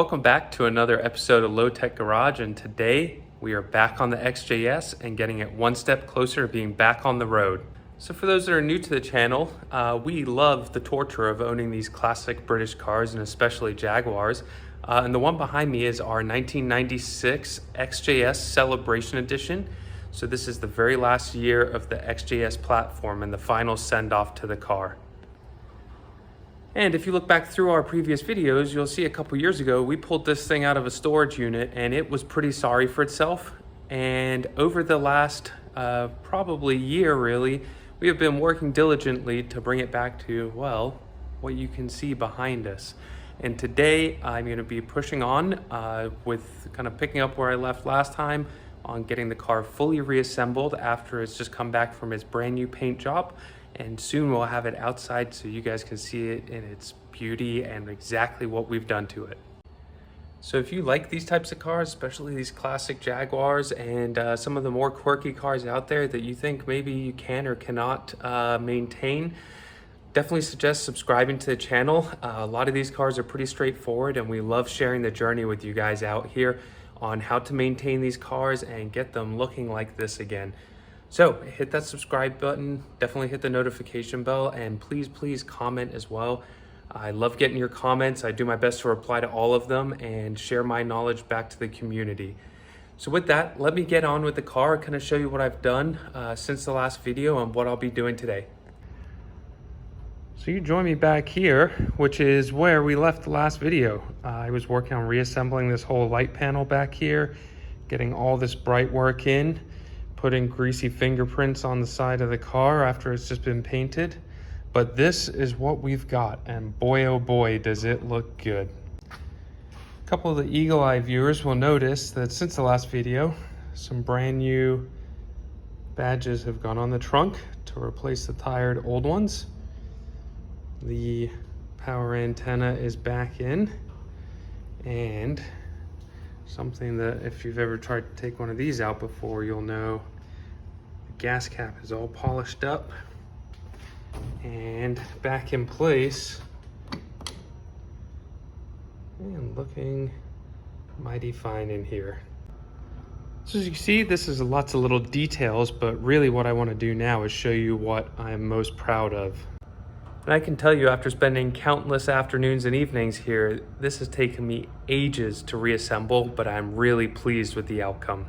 Welcome back to another episode of Low Tech Garage, and today we are back on the XJS and getting it one step closer to being back on the road. So for those that are new to the channel, we love the torture of owning these classic British cars and especially Jaguars. And the one behind me is our 1996 XJS Celebration Edition. So this is the very last year of the XJS platform and the final send-off to the car. And if you look back through our previous videos, you'll see a couple years ago, we pulled this thing out of a storage unit and it was pretty sorry for itself. And over the last probably year really, we have been working diligently to bring it back to, well, what you can see behind us. And today I'm gonna be pushing on with kind of picking up where I left last time on getting the car fully reassembled after it's just come back from its brand new paint job. And soon we'll have it outside so you guys can see it in its beauty and exactly what we've done to it. So if you like these types of cars, especially these classic Jaguars and some of the more quirky cars out there that you think maybe you can or cannot maintain, definitely suggest subscribing to the channel. A lot of these cars are pretty straightforward and we love sharing the journey with you guys out here on how to maintain these cars and get them looking like this again. So hit that subscribe button, definitely hit the notification bell, and please comment as well. I love getting your comments. I do my best to reply to all of them and share my knowledge back to the community. So with that, let me get on with the car, kind of show you what I've done since the last video and what I'll be doing today. So you join me back here, which is where we left the last video. I was working on reassembling this whole light panel back here, getting all this bright work in, putting greasy fingerprints on the side of the car after it's just been painted. But this is what we've got, and boy oh boy does it look good. A couple of the eagle eye viewers will notice that since the last video, some brand new badges have gone on the trunk to replace the tired old ones. The power antenna is back in, and something that if you've ever tried to take one of these out before, you'll know the gas cap is all polished up and back in place and looking mighty fine in here. So as you can see, this is lots of little details, but really what I want to do now is show you what I'm most proud of. And I can tell you, after spending countless afternoons and evenings here, this has taken me ages to reassemble, but I'm really pleased with the outcome.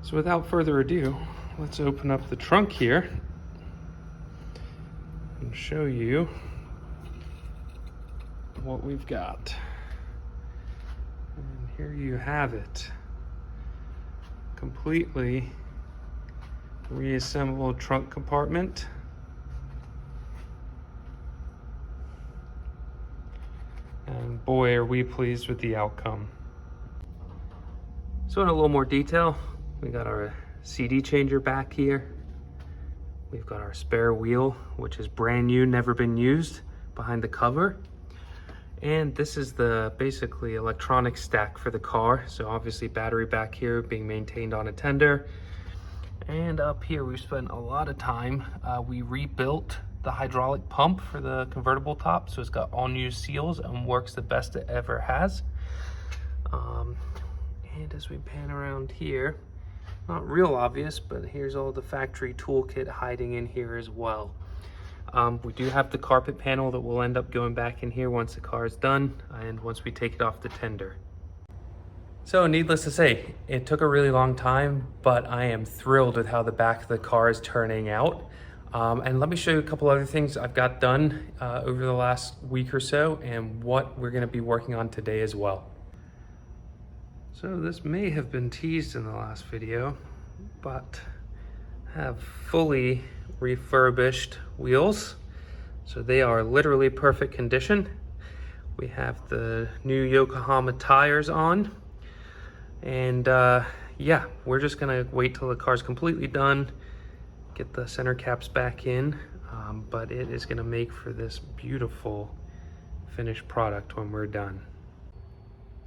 So without further ado, let's open up the trunk here and show you what we've got. And here you have it. Completely reassembled trunk compartment. And boy, are we pleased with the outcome. So in a little more detail, we got our CD changer back here. We've got our spare wheel, which is brand new, never been used, behind the cover. And this is the basically electronic stack for the car. So obviously battery back here being maintained on a tender. And up here, we've spent a lot of time. We rebuilt the hydraulic pump for the convertible top, so it's got all new seals and works the best it ever has. And as we pan around here, not real obvious, but here's all the factory toolkit hiding in here as well. We do have the carpet panel that will end up going back in here once the car is done and once we take it off the tender. So needless to say, it took a really long time, but I am thrilled with how the back of the car is turning out. And let me show you a couple other things I've got done over the last week or so and what we're gonna be working on today as well. So this may have been teased in the last video, but I have fully refurbished wheels. So they are literally perfect condition. We have the new Yokohama tires on. And yeah, we're just gonna wait till the car's completely done, get the center caps back in, but it is gonna make for this beautiful finished product when we're done.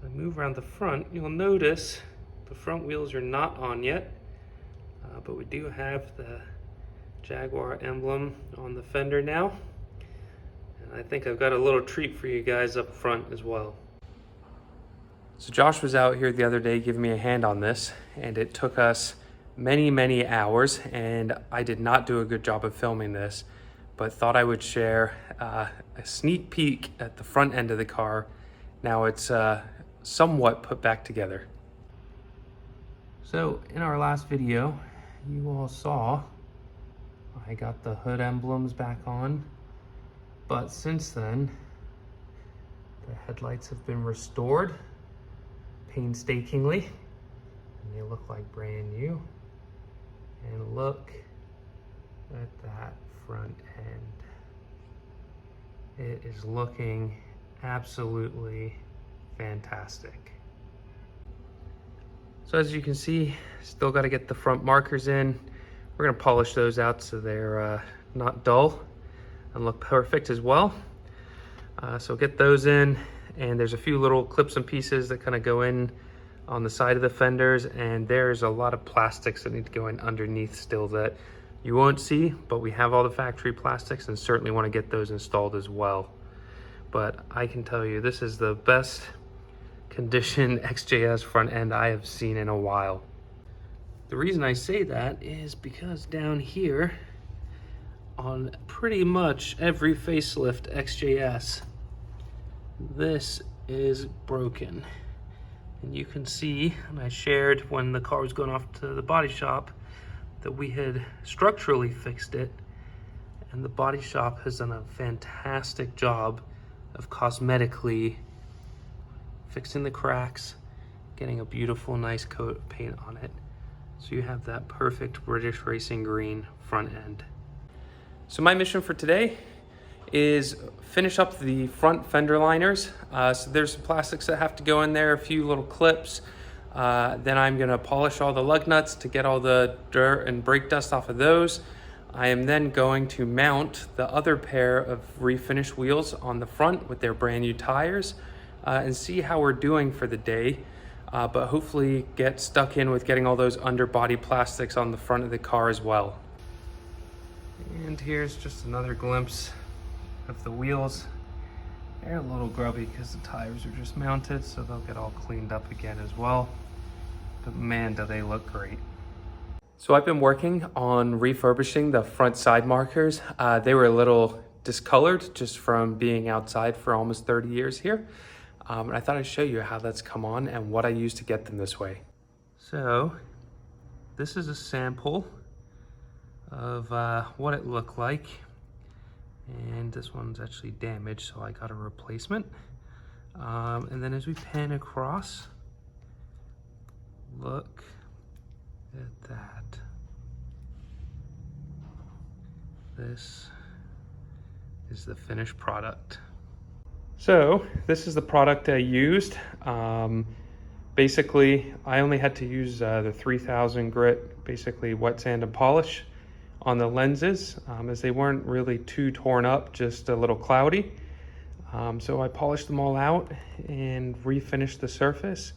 I move around the front, you'll notice the front wheels are not on yet, but we do have the Jaguar emblem on the fender now. And I think I've got a little treat for you guys up front as well. So Josh was out here the other day giving me a hand on this, and it took us many hours, and I did not do a good job of filming this, but thought I would share a sneak peek at the front end of the car. Now it's somewhat put back together. So in our last video, you all saw I got the hood emblems back on, but since then, the headlights have been restored painstakingly, and they look like brand new. And look at that front end. It is looking absolutely fantastic. So as you can see, still got to get the front markers in. We're going to polish those out so they're not dull and look perfect as well. So get those in, and there's a few little clips and pieces that kind of go in on the side of the fenders, and there's a lot of plastics that need to go in underneath still that you won't see, but we have all the factory plastics and certainly want to get those installed as well. But I can tell you, this is the best conditioned XJS front end I have seen in a while. The reason I say that is because down here on pretty much every facelift XJS, this is broken. And you can see, and I shared when the car was going off to the body shop, that we had structurally fixed it, and the body shop has done a fantastic job of cosmetically fixing the cracks, getting a beautiful nice coat of paint on it. So you have that perfect British racing green front end. So my mission for today is finish up the front fender liners. So there's some plastics that have to go in there, a few little clips. Then I'm gonna polish all the lug nuts to get all the dirt and brake dust off of those. I am then going to mount the other pair of refinished wheels on the front with their brand new tires and see how we're doing for the day. But hopefully get stuck in with getting all those underbody plastics on the front of the car as well. And here's just another glimpse of the wheels. They're a little grubby because the tires are just mounted, so they'll get all cleaned up again as well. But man, do they look great. So I've been working on refurbishing the front side markers. They were a little discolored just from being outside for almost 30 years here. And I thought I'd show you how that's come on and what I used to get them this way. So this is a sample of what it looked like. And this one's actually damaged, so I got a replacement. And then as we pan across, look at that. This is the finished product. So this is the product I used. Basically, I only had to use the 3000 grit, basically wet sand and polish on the lenses, as they weren't really too torn up, just a little cloudy. So I polished them all out and refinished the surface.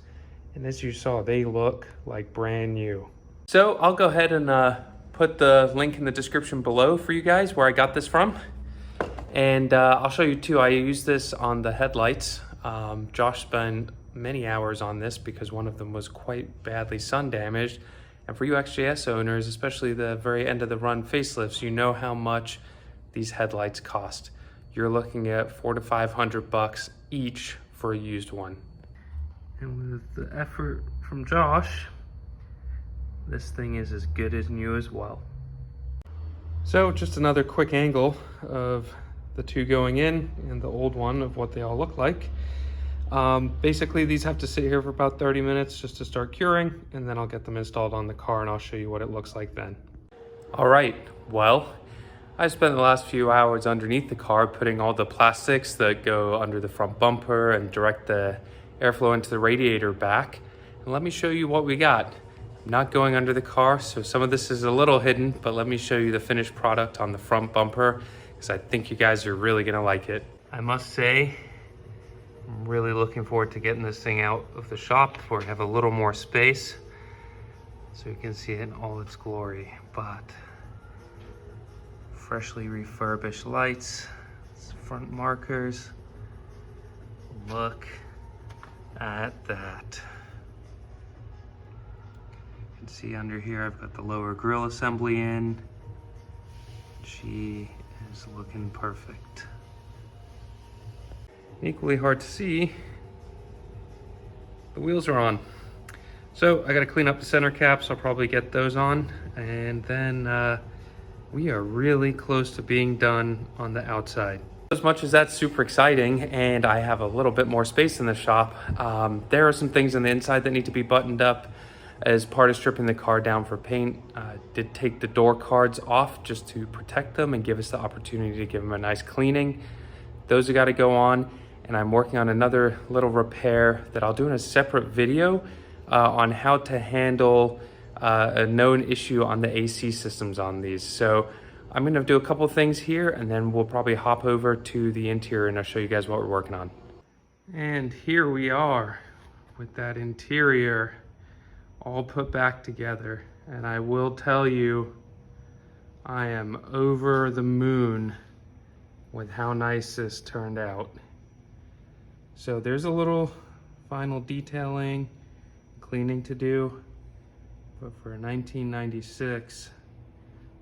And as you saw, they look like brand new. So I'll go ahead and put the link in the description below for you guys where I got this from. And I'll show you too, I used this on the headlights. Josh spent many hours on this because one of them was quite badly sun damaged. And for you XJS owners, especially the very end of the run facelifts, you know how much these headlights cost. You're looking at $400 to $500 each for a used one. And with the effort from Josh, this thing is as good as new as well. So just another quick angle of the two going in and the old one of what they all look like. Basically these have to sit here for about 30 minutes just to start curing, and then I'll get them installed on the car and I'll show you what it looks like then. All right, well, I spent the last few hours underneath the car putting all the plastics that go under the front bumper and direct the airflow into the radiator back. And let me show you what we got. I'm not going under the car, so some of this is a little hidden, but let me show you the finished product on the front bumper because I think you guys are really gonna like it. I must say, I'm really looking forward to getting this thing out of the shop where we have a little more space so you can see it in all its glory. But freshly refurbished lights, front markers, look at that. You can see under here I've got the lower grille assembly in. She is looking perfect. Equally hard to see, the wheels are on. So I gotta clean up the center caps. I'll probably get those on, and then we are really close to being done on the outside. As much as that's super exciting and I have a little bit more space in the shop, there are some things on the inside that need to be buttoned up as part of stripping the car down for paint. Did take the door cards off just to protect them and give us the opportunity to give them a nice cleaning. Those have got to go on, and I'm working on another little repair that I'll do in a separate video on how to handle a known issue on the AC systems on these. So I'm gonna do a couple things here, and then we'll probably hop over to the interior and I'll show you guys what we're working on. And here we are with that interior all put back together. And I will tell you, I am over the moon with how nice this turned out. So there's a little final detailing, cleaning to do, but for 1996,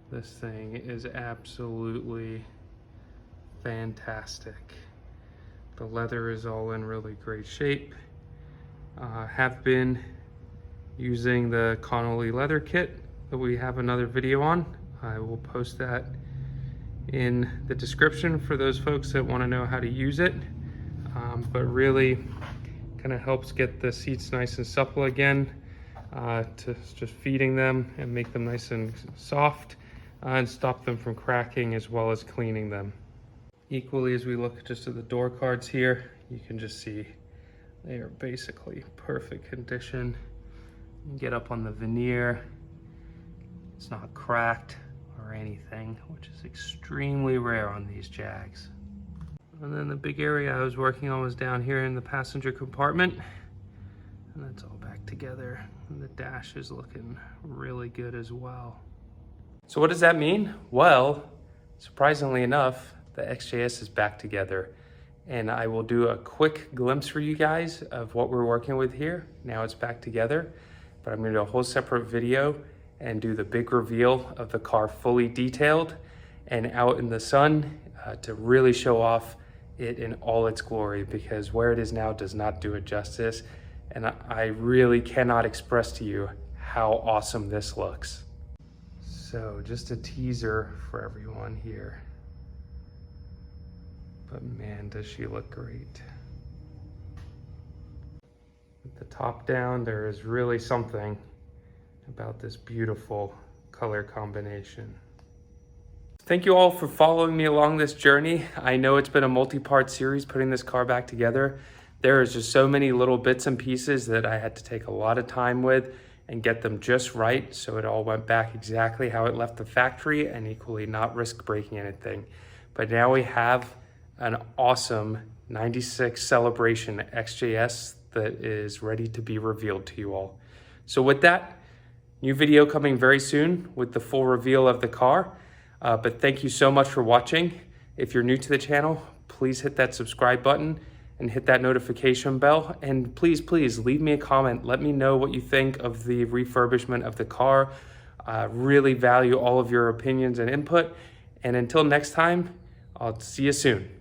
this thing is absolutely fantastic. The leather is all in really great shape. Have been using the Connolly leather kit that we have another video on. I will post that in the description for those folks that want to know how to use it. But really kind of helps get the seats nice and supple again, to just feeding them and make them nice and soft, and stop them from cracking as well as cleaning them. Equally, as we look just at the door cards here, you can just see they are basically perfect condition. You can get up on the veneer, it's not cracked or anything, which is extremely rare on these Jags. And then the big area I was working on was down here in the passenger compartment, and that's all back together. And the dash is looking really good as well. So what does that mean? Well, surprisingly enough, the XJS is back together, and I will do a quick glimpse for you guys of what we're working with here. Now it's back together, but I'm gonna do a whole separate video and do the big reveal of the car fully detailed and out in the sun to really show off it in all its glory, because where it is now does not do it justice. And I really cannot express to you how awesome this looks. So just a teaser for everyone here. But man, does she look great. With the top down, there is really something about this beautiful color combination. Thank you all for following me along this journey. I know it's been a multi-part series putting this car back together. There is just so many little bits and pieces that I had to take a lot of time with and get them just right, so it all went back exactly how it left the factory and equally not risk breaking anything. But now we have an awesome 96 Celebration XJS that is ready to be revealed to you all. So with that, new video coming very soon with the full reveal of the car. But thank you so much for watching. If you're new to the channel, please hit that subscribe button and hit that notification bell. And please, please leave me a comment. Let me know what you think of the refurbishment of the car. Really value all of your opinions and input. And until next time, I'll see you soon.